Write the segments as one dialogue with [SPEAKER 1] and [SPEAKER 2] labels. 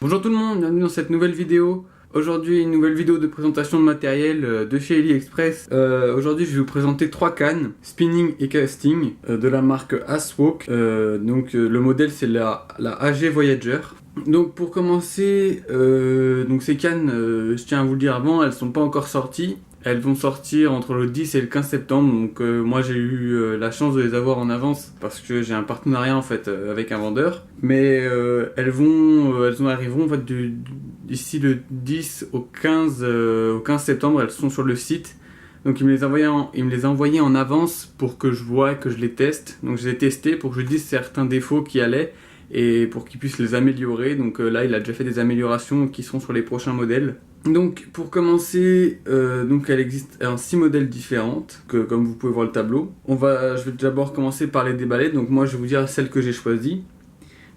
[SPEAKER 1] Bonjour tout le monde, bienvenue dans cette nouvelle vidéo. Aujourd'hui, une nouvelle vidéo de présentation de matériel de chez AliExpress. Aujourd'hui, je vais vous présenter 3 cannes, spinning et casting, de la marque Aswalk. Le modèle, c'est la AG Voyager. Donc pour commencer, ces cannes, je tiens à vous le dire avant, elles sont pas encore sorties. Elles vont sortir entre le 10 et le 15 septembre, donc moi j'ai eu la chance de les avoir en avance parce que j'ai un partenariat en fait avec un vendeur. Mais elles arriveront en fait d'ici le 10 au 15 septembre, elles sont sur le site. Donc il me les a envoyées en avance pour que je vois, que je les teste. Donc je les ai testés pour que je dise certains défauts qui allaient et pour qu'il puisse les améliorer. Donc là il a déjà fait des améliorations qui seront sur les prochains modèles. Donc pour commencer, elle existe en 6 modèles différentes, comme vous pouvez voir le tableau. Je vais d'abord commencer par les déballer, donc moi je vais vous dire celle que j'ai choisie.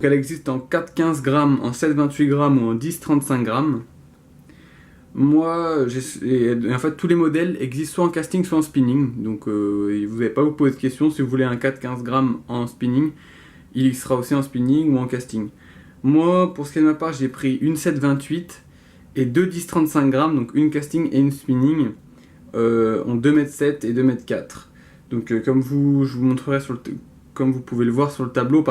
[SPEAKER 1] Elle existe en 4,15 grammes, en 7,28 grammes ou en 10,35 grammes. Moi, en fait tous les modèles existent soit en casting soit en spinning, donc vous n'avez pas à vous poser de questions. Si vous voulez un 4,15 grammes en spinning, il sera aussi en spinning ou en casting. Moi, pour ce qui est de ma part, j'ai pris une 7,28 et 2 10-35 grammes, donc une casting et une spinning, en 2,7 m et 2,4 m. Donc je vous montrerai comme vous pouvez le voir sur le tableau,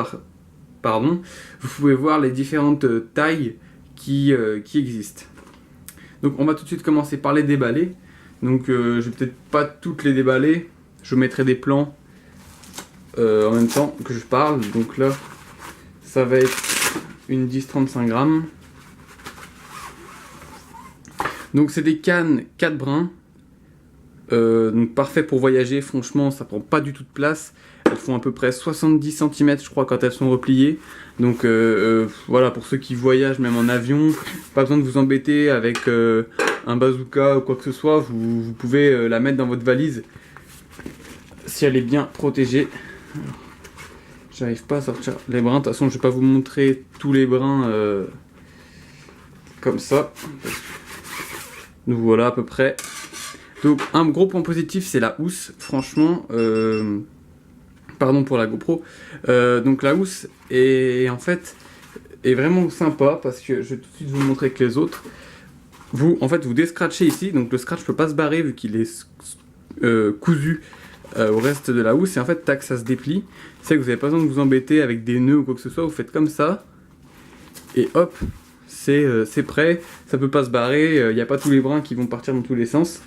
[SPEAKER 1] vous pouvez voir les différentes tailles qui existent. Donc on va tout de suite commencer par les déballer. Donc je vais peut-être pas toutes les déballer, je vous mettrai des plans en même temps que je parle. Donc là, ça va être une 10-35 grammes. Donc c'est des cannes 4 brins, donc parfait pour voyager. Franchement ça prend pas du tout de place, elles font à peu près 70 cm je crois quand elles sont repliées. Donc voilà, pour ceux qui voyagent même en avion, pas besoin de vous embêter avec un bazooka ou quoi que ce soit, vous pouvez la mettre dans votre valise si elle est bien protégée. J'arrive pas à sortir les brins, de toute façon je vais pas vous montrer tous les brins comme ça. Donc voilà à peu près. Donc un gros point positif c'est la housse, franchement, pardon pour la GoPro. Donc la housse est vraiment sympa parce que je vais tout de suite vous montrer que les autres. Vous descratchez ici, donc le scratch peut pas se barrer vu qu'il est cousu au reste de la housse, et en fait tac, ça se déplie. C'est que vous n'avez pas besoin de vous embêter avec des nœuds ou quoi que ce soit, vous faites comme ça et hop, c'est prêt, ça peut pas se barrer, il n'y a pas tous les brins qui vont partir dans tous les sens.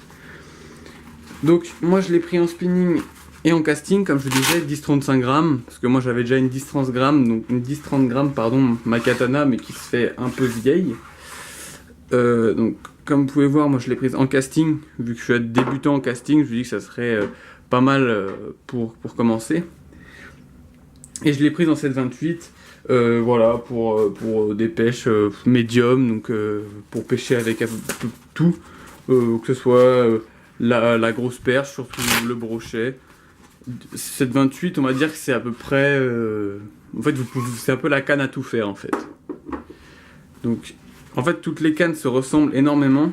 [SPEAKER 1] Donc moi je l'ai pris en spinning et en casting, comme je disais, 10-35 grammes, parce que moi j'avais déjà une 10-30 grammes, donc une 10-30 grammes, pardon, ma katana, mais qui se fait un peu vieille. Donc comme vous pouvez voir, moi je l'ai prise en casting, vu que je suis débutant en casting, je me dis que ça serait pas mal pour commencer. Et je l'ai prise en 7,28. Voilà, pour des pêches médium, donc pour pêcher avec un peu tout, que ce soit la grosse perche, surtout le brochet. 7,28, on va dire que c'est à peu près, en fait c'est un peu la canne à tout faire en fait. Donc en fait toutes les cannes se ressemblent énormément,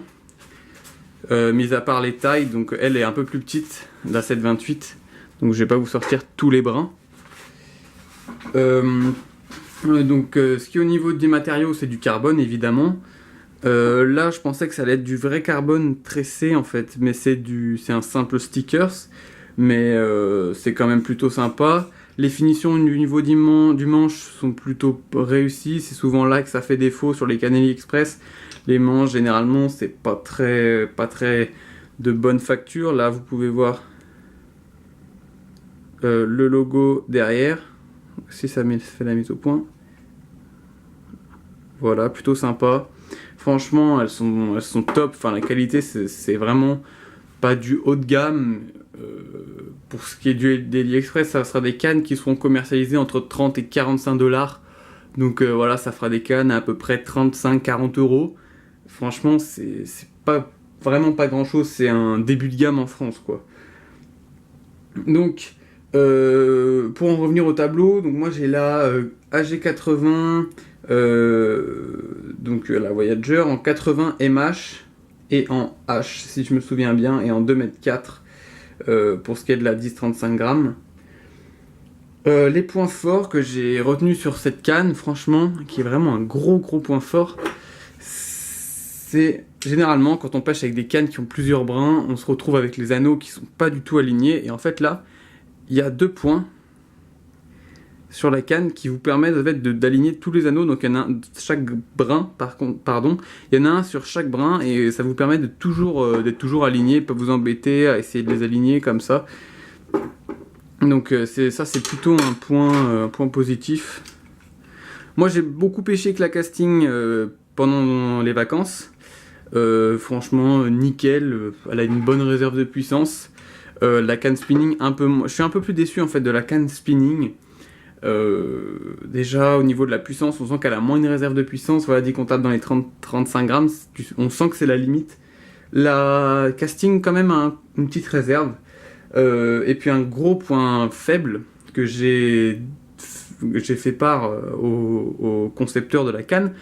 [SPEAKER 1] mis à part les tailles. Donc elle est un peu plus petite, la 7,28, donc je vais pas vous sortir tous les brins. Ce qui est au niveau des matériaux, c'est du carbone évidemment. Là je pensais que ça allait être du vrai carbone tressé en fait, mais c'est un simple stickers, mais c'est quand même plutôt sympa. Les finitions du niveau du manche sont plutôt réussies, c'est souvent là que ça fait défaut sur les cannes AliExpress. Les manches généralement c'est pas très de bonne facture. Là vous pouvez voir le logo derrière, si ça fait la mise au point. Voilà, plutôt sympa. Franchement, elles sont top. Enfin, la qualité, c'est vraiment pas du haut de gamme. Pour ce qui est des AliExpress, ça sera des cannes qui seront commercialisées entre 30 et 45 $. Donc voilà, ça fera des cannes à peu près 35-40 €. Franchement, c'est vraiment pas grand chose. C'est un début de gamme en France, quoi. Donc, pour en revenir au tableau, donc moi j'ai la AG80, la Voyager en 80 MH et en H si je me souviens bien, et en 2,4 m pour ce qui est de la 10-35 grammes. Les points forts que j'ai retenus sur cette canne, franchement, qui est vraiment un gros point fort, c'est généralement quand on pêche avec des cannes qui ont plusieurs brins, on se retrouve avec les anneaux qui sont pas du tout alignés. Et en fait là, il y a 2 points sur la canne qui vous permettent en fait, d'aligner tous les anneaux. Donc il y en a un chaque brin, il y en a un sur chaque brin et ça vous permet d'être toujours aligné, pas vous embêter à essayer de les aligner comme ça. Donc c'est plutôt un point positif. Moi j'ai beaucoup pêché avec la casting pendant les vacances. Franchement nickel, elle a une bonne réserve de puissance. La canne spinning je suis un peu plus déçu en fait de la canne spinning. Déjà au niveau de la puissance, on sent qu'elle a moins une réserve de puissance. Voilà, dès qu'on tape dans les 30-35 grammes, on sent que c'est la limite. La casting quand même a une petite réserve. Et puis un gros point faible que j'ai fait part au concepteur de la canne,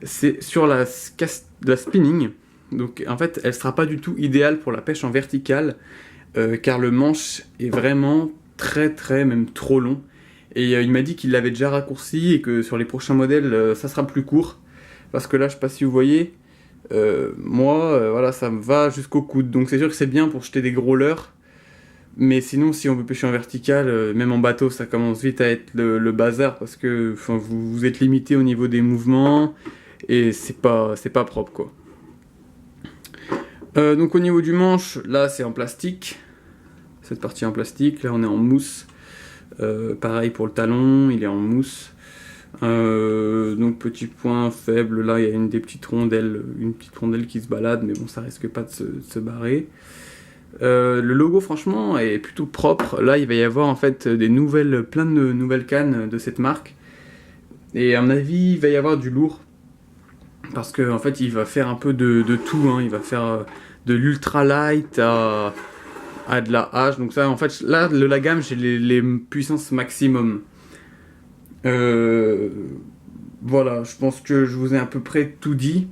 [SPEAKER 1] c'est sur la spinning. Donc en fait, elle sera pas du tout idéale pour la pêche en verticale, car le manche est vraiment très même trop long. Et il m'a dit qu'il l'avait déjà raccourci et que sur les prochains modèles, ça sera plus court. Parce que là, je sais pas si vous voyez, moi, voilà, ça me va jusqu'au coude. Donc c'est sûr que c'est bien pour jeter des gros leurres. Mais sinon, si on veut pêcher en vertical, même en bateau, ça commence vite à être le bazar parce que vous êtes limité au niveau des mouvements et c'est pas propre quoi. Donc au niveau du manche, là c'est en plastique. Cette partie en plastique, là on est en mousse. Pareil pour le talon, il est en mousse. Donc petit point faible, là il y a une petite rondelle qui se balade, mais bon ça risque pas de se barrer. Le logo franchement est plutôt propre. Là il va y avoir en fait plein de nouvelles cannes de cette marque. Et à mon avis il va y avoir du lourd. Parce que en fait il va faire un peu de tout, hein. Il va faire de l'ultra light à de la hache. Donc ça en fait là la gamme j'ai les puissances maximum. Voilà, je pense que je vous ai à peu près tout dit.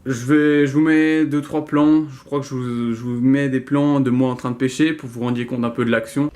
[SPEAKER 1] Je vous mets 2-3 plans. Je crois que je vous mets des plans de moi en train de pêcher pour que vous rendiez compte un peu de l'action.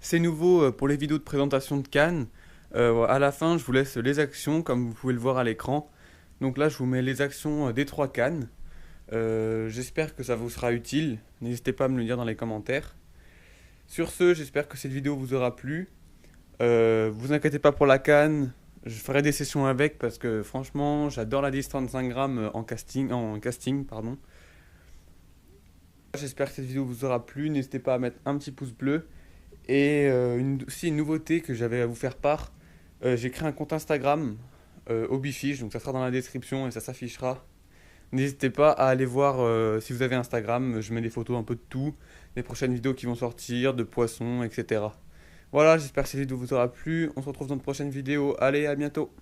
[SPEAKER 1] C'est nouveau pour les vidéos de présentation de cannes. À la fin, je vous laisse les actions, comme vous pouvez le voir à l'écran. Donc là, je vous mets les actions des 3 cannes. J'espère que ça vous sera utile. N'hésitez pas à me le dire dans les commentaires. Sur ce, j'espère que cette vidéo vous aura plu. Vous inquiétez pas pour la canne. Je ferai des sessions avec parce que franchement, j'adore la 10-35 grammes en casting, pardon. J'espère que cette vidéo vous aura plu. N'hésitez pas à mettre un petit pouce bleu. Et aussi une nouveauté que j'avais à vous faire part, j'ai créé un compte Instagram, Hobbyfish, donc ça sera dans la description et ça s'affichera. N'hésitez pas à aller voir si vous avez Instagram, je mets des photos un peu de tout, des prochaines vidéos qui vont sortir, de poissons, etc. Voilà, j'espère que cette vidéo vous aura plu, on se retrouve dans de prochaines vidéos, allez à bientôt.